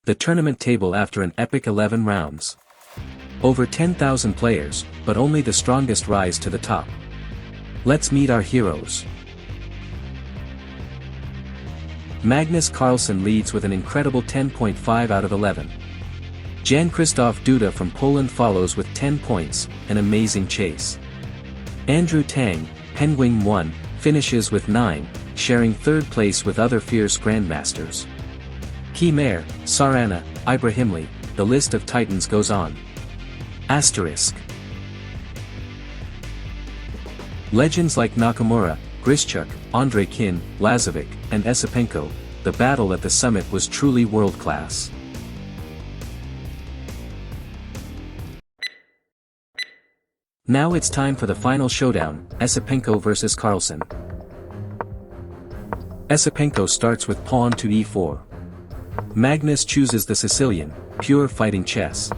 The tournament table after an epic 11 rounds. Over 10,000 players, but only the strongest rise to the top. Let's meet our heroes. Magnus Carlsen leads with an incredible 10.5 out of 11. Jan-Krzysztof Duda from Poland follows with 10 points, an amazing chase. Andrew Tang, Penguin 1, finishes with 9, sharing third place with other fierce grandmasters. Khmer, Sarana, Ibrahimli, the list of titans goes on. Asterisk. Legends like Nakamura, Grischuk, Andrei, Lazovic, and Esipenko, the battle at the summit was truly world-class. Now it's time for the final showdown, Esipenko vs Carlsen. Esipenko starts with pawn to e4. Magnus chooses the Sicilian, pure fighting chess.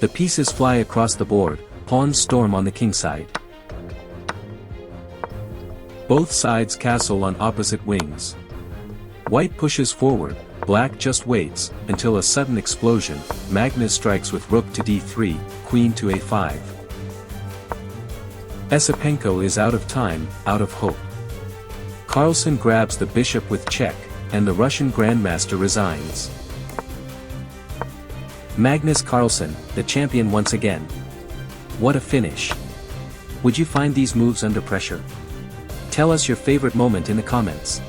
The pieces fly across the board, pawns storm on the kingside. Both sides castle on opposite wings. White pushes forward, black just waits, until a sudden explosion. Magnus strikes with rook to d3, queen to a5. Esipenko is out of time, out of hope. Carlsen grabs the bishop with check, and the Russian grandmaster resigns. Magnus Carlsen, the champion once again. What a finish. Would you find these moves under pressure? Tell us your favorite moment in the comments.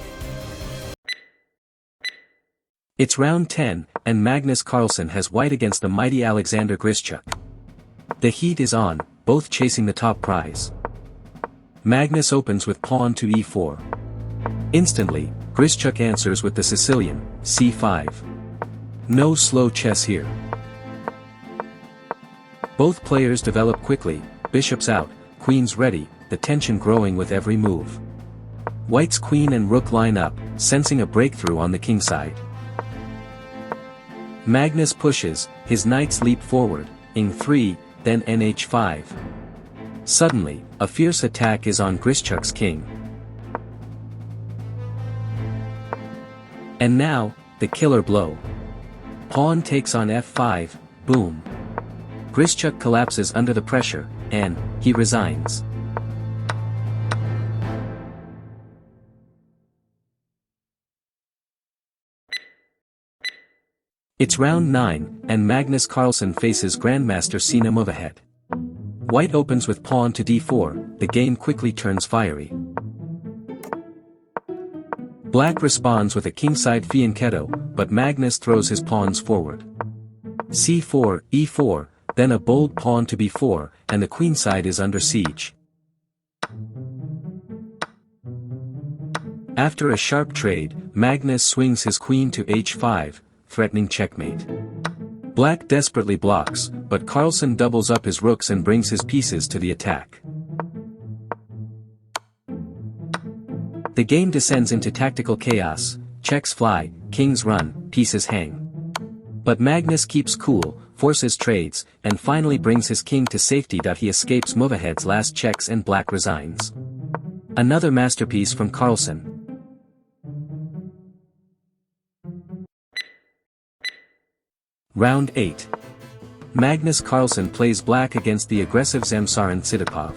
It's round 10, and Magnus Carlsen has white against the mighty Alexander Grischuk. The heat is on, both chasing the top prize. Magnus opens with pawn to e4. Instantly, Grischuk answers with the Sicilian, c5. No slow chess here. Both players develop quickly, bishops out, queens ready, the tension growing with every move. White's queen and rook line up, sensing a breakthrough on the kingside. Magnus pushes, his knights leap forward, ing3, then nh5. Suddenly, a fierce attack is on Grischuk's king. And now, the killer blow. Pawn takes on f5, boom. Grischuk collapses under the pressure, and he resigns. It's round 9, and Magnus Carlsen faces Grandmaster Sina Movahed. White opens with pawn to d4, the game quickly turns fiery. Black responds with a kingside fianchetto, but Magnus throws his pawns forward. c4, e4, then a bold pawn to b4, and the queenside is under siege. After a sharp trade, Magnus swings his queen to h5, threatening checkmate. Black desperately blocks, but Carlsen doubles up his rooks and brings his pieces to the attack. The game descends into tactical chaos, checks fly, kings run, pieces hang. But Magnus keeps cool, forces trades, and finally brings his king to safety. He escapes Movahed's last checks and black resigns. Another masterpiece from Carlsen. Round 8. Magnus Carlsen plays black against the aggressive Zhamsaran Tsydypov.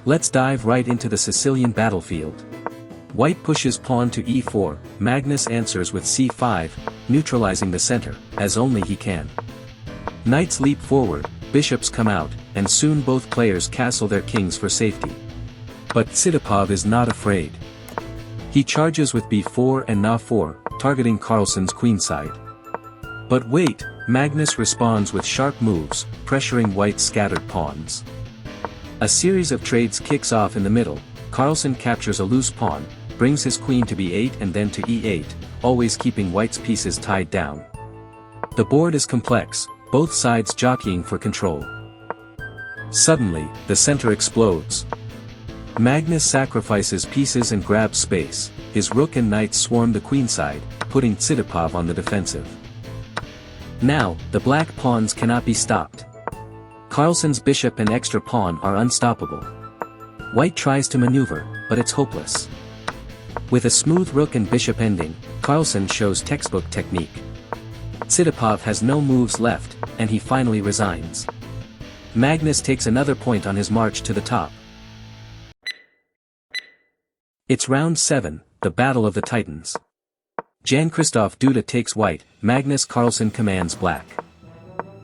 Let's dive right into the Sicilian battlefield. White pushes pawn to e4, Magnus answers with c5, neutralizing the center, as only he can. Knights leap forward, bishops come out, and soon both players castle their kings for safety. But Tsydypov is not afraid. He charges with b4 and na4, targeting Carlsen's queenside. But wait, Magnus responds with sharp moves, pressuring White's scattered pawns. A series of trades kicks off in the middle. Carlsen captures a loose pawn, brings his queen to b8 and then to e8, always keeping White's pieces tied down. The board is complex, both sides jockeying for control. Suddenly, the center explodes. Magnus sacrifices pieces and grabs space, his rook and knights swarm the queenside, putting Tsydypov on the defensive. Now, the black pawns cannot be stopped. Carlsen's bishop and extra pawn are unstoppable. White tries to maneuver, but it's hopeless. With a smooth rook and bishop ending, Carlsen shows textbook technique. Tsydypov has no moves left, and he finally resigns. Magnus takes another point on his march to the top. It's round 7, the Battle of the Titans. Jan-Krzysztof Duda takes white, Magnus Carlsen commands black.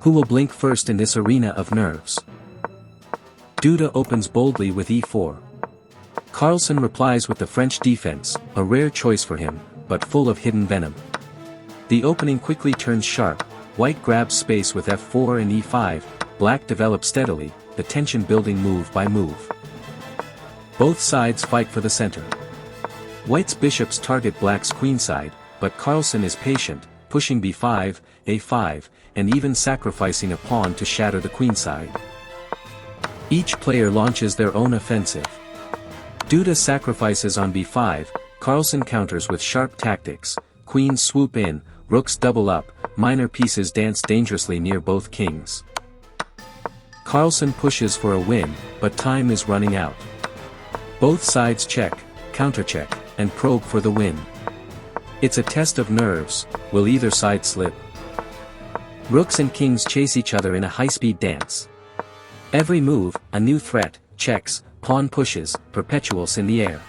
Who will blink first in this arena of nerves? Duda opens boldly with e4. Carlsen replies with the French defense, a rare choice for him, but full of hidden venom. The opening quickly turns sharp, white grabs space with f4 and e5, black develops steadily, the tension building move by move. Both sides fight for the center. White's bishops target black's queenside, but Carlsen is patient, pushing b5, a5, and even sacrificing a pawn to shatter the queenside. Each player launches their own offensive. Duda sacrifices on b5, Carlsen counters with sharp tactics, queens swoop in, rooks double up, minor pieces dance dangerously near both kings. Carlsen pushes for a win, but time is running out. Both sides check, countercheck, and probe for the win. It's a test of nerves, will either side slip? Rooks and kings chase each other in a high-speed dance. Every move, a new threat, checks, pawn pushes, perpetuals in the air.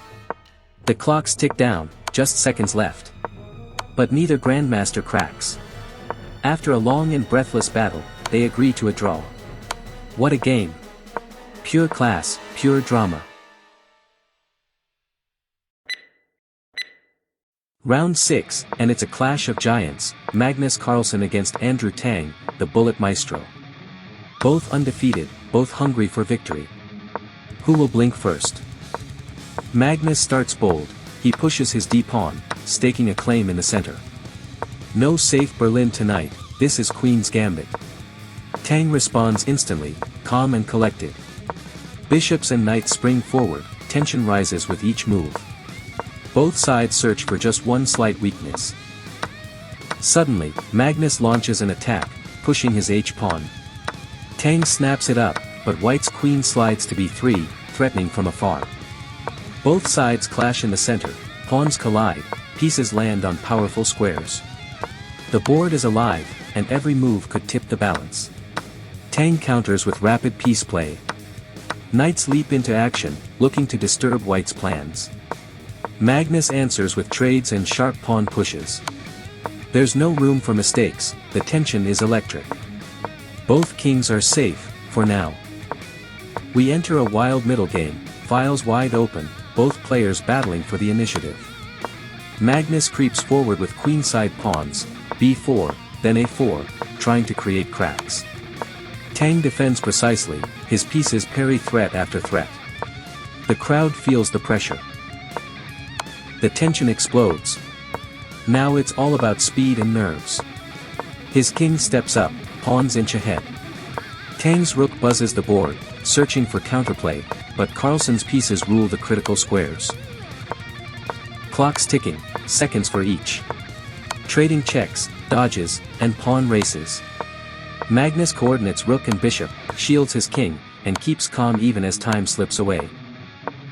The clocks tick down, just seconds left. But neither grandmaster cracks. After a long and breathless battle, they agree to a draw. What a game! Pure class, pure drama. Round 6, and it's a clash of giants, Magnus Carlsen against Andrew Tang, the bullet maestro. Both undefeated, both hungry for victory. Who will blink first? Magnus starts bold, he pushes his d-pawn, staking a claim in the center. No safe Berlin tonight, this is Queen's Gambit. Tang responds instantly, calm and collected. Bishops and knights spring forward, tension rises with each move. Both sides search for just one slight weakness. Suddenly, Magnus launches an attack, pushing his h-pawn. Tang snaps it up, but white's queen slides to b3, threatening from afar. Both sides clash in the center, pawns collide, pieces land on powerful squares. The board is alive, and every move could tip the balance. Tang counters with rapid piece play. Knights leap into action, looking to disturb white's plans. Magnus answers with trades and sharp pawn pushes. There's no room for mistakes, the tension is electric. Both kings are safe, for now. We enter a wild middle game, files wide open, both players battling for the initiative. Magnus creeps forward with queenside pawns, b4, then a4, trying to create cracks. Tang defends precisely, his pieces parry threat after threat. The crowd feels the pressure. The tension explodes. Now it's all about speed and nerves. His king steps up, pawns inch ahead. Tang's rook buzzes the board, searching for counterplay, but Carlsen's pieces rule the critical squares. Clocks ticking, seconds for each. Trading checks, dodges, and pawn races. Magnus coordinates rook and bishop, shields his king, and keeps calm even as time slips away.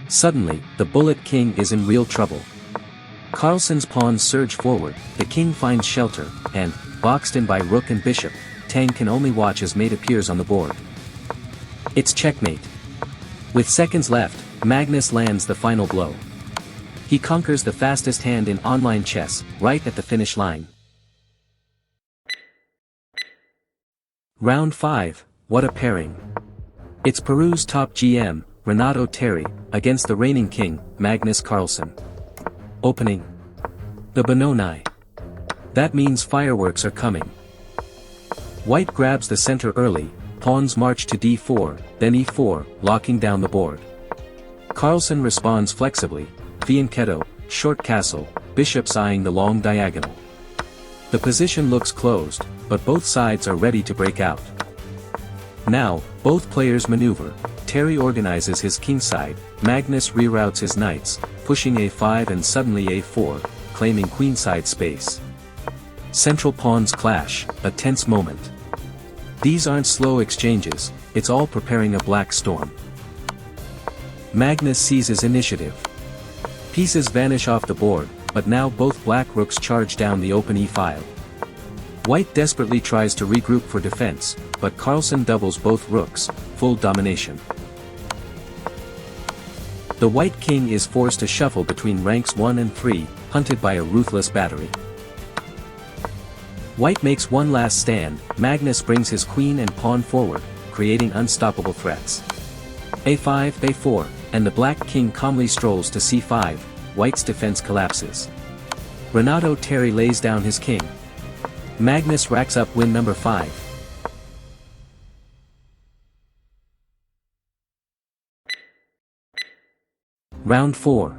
Suddenly, the bullet king is in real trouble. Carlsen's pawns surge forward, the king finds shelter, and, boxed in by rook and bishop, Tang can only watch as mate appears on the board. It's checkmate. With seconds left, Magnus lands the final blow. He conquers the fastest hand in online chess, right at the finish line. Round 5, what a pairing. It's Peru's top GM, Renato against the reigning king, Magnus Carlsen. Opening. The Benoni. That means fireworks are coming. White grabs the center early, pawns march to d4, then e4, locking down the board. Carlsen responds flexibly, fianchetto, short castle, bishops eyeing the long diagonal. The position looks closed, but both sides are ready to break out. Now, both players maneuver. Terry organizes his kingside, Magnus reroutes his knights, pushing a5 and suddenly a4, claiming queenside space. Central pawns clash, a tense moment. These aren't slow exchanges, it's all preparing a black storm. Magnus seizes initiative. Pieces vanish off the board, but now both black rooks charge down the open e file. White desperately tries to regroup for defense, but Carlsen doubles both rooks, full domination. The white king is forced to shuffle between ranks 1 and 3, hunted by a ruthless battery. White makes one last stand. Magnus brings his queen and pawn forward, creating unstoppable threats. a5, a4, and the black king calmly strolls to c5, white's defense collapses. Renato Terry lays down his king. Magnus racks up win number 5. Round 4.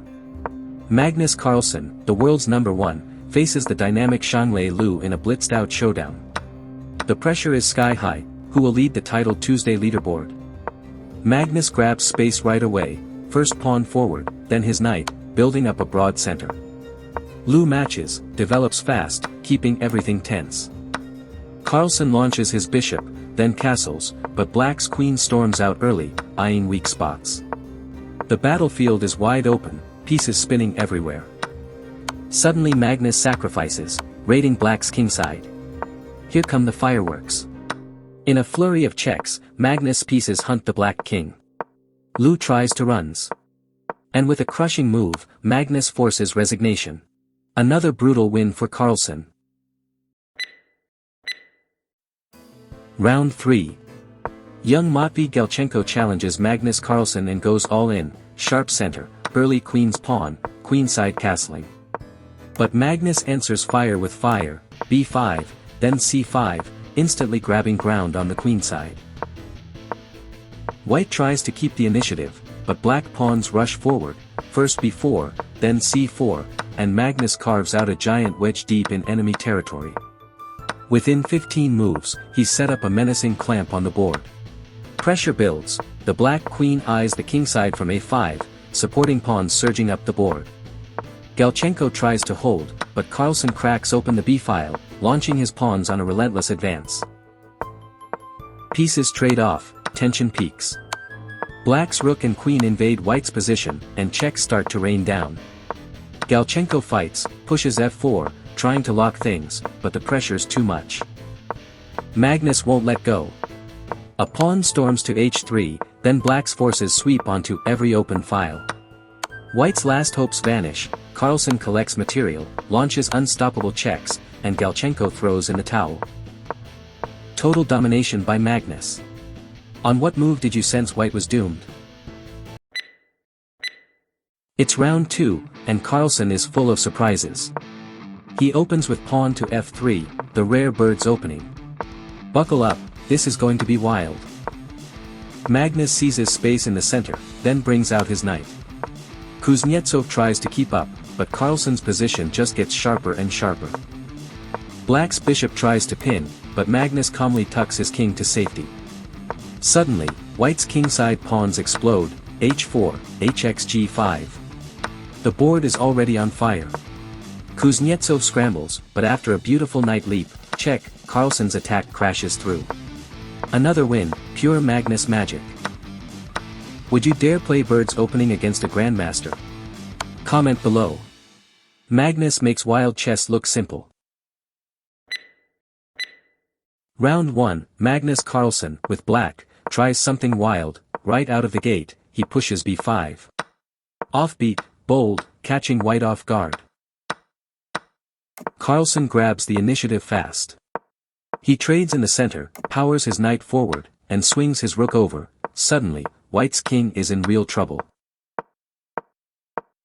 Magnus Carlsen, the world's number 1, faces the dynamic Shanglei Lu in a blitzed-out showdown. The pressure is sky-high. Who will lead the Titled Tuesday leaderboard? Magnus grabs space right away, first pawn forward, then his knight, building up a broad center. Lu matches, develops fast, keeping everything tense. Carlsen launches his bishop, then castles, but black's queen storms out early, eyeing weak spots. The battlefield is wide open, pieces spinning everywhere. Suddenly Magnus sacrifices, raiding black's kingside. Here come the fireworks. In a flurry of checks, Magnus' pieces hunt the black king. Lu tries to runs. And with a crushing move, Magnus forces resignation. Another brutal win for Carlsen. Round 3. Young Matvey Galchenko challenges Magnus Carlsen and goes all in, sharp center, early queen's pawn, queenside castling. But Magnus answers fire with fire, b5, then c5, instantly grabbing ground on the queenside. White tries to keep the initiative, but black pawns rush forward, first b4, then c4, and Magnus carves out a giant wedge deep in enemy territory. Within 15 moves, he set up a menacing clamp on the board. Pressure builds, the black queen eyes the kingside from a5, supporting pawns surging up the board. Galchenko tries to hold, but Carlsen cracks open the b-file, launching his pawns on a relentless advance. Pieces trade off, tension peaks. Black's rook and queen invade white's position, and checks start to rain down. Galchenko fights, pushes f4, trying to lock things, but the pressure's too much. Magnus won't let go. A pawn storms to h3, then black's forces sweep onto every open file. White's last hopes vanish, Carlsen collects material, launches unstoppable checks, and Galchenko throws in the towel. Total domination by Magnus. On what move did you sense white was doomed? It's round 2, and Carlsen is full of surprises. He opens with pawn to f3, the rare bird's opening. Buckle up, this is going to be wild. Magnus seizes space in the center, then brings out his knight. Kuznetsov tries to keep up, but Carlsen's position just gets sharper and sharper. Black's bishop tries to pin, but Magnus calmly tucks his king to safety. Suddenly, white's kingside pawns explode, h4, hx g5. The board is already on fire. Kuznetsov scrambles, but after a beautiful knight leap, check, Carlsen's attack crashes through. Another win, pure Magnus magic. Would you dare play bird's opening against a grandmaster? Comment below. Magnus makes wild chess look simple. Round 1, Magnus Carlsen, with black, tries something wild. Right out of the gate, he pushes b5. Offbeat, bold, catching white off guard. Carlsen grabs the initiative fast. He trades in the center, powers his knight forward, and swings his rook over. Suddenly, white's king is in real trouble.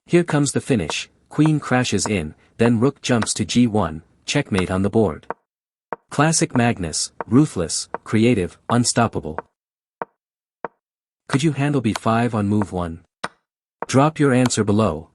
Here comes the finish, queen crashes in, then rook jumps to g1, checkmate on the board. Classic Magnus, ruthless, creative, unstoppable. Could you handle b5 on move 1? Drop your answer below.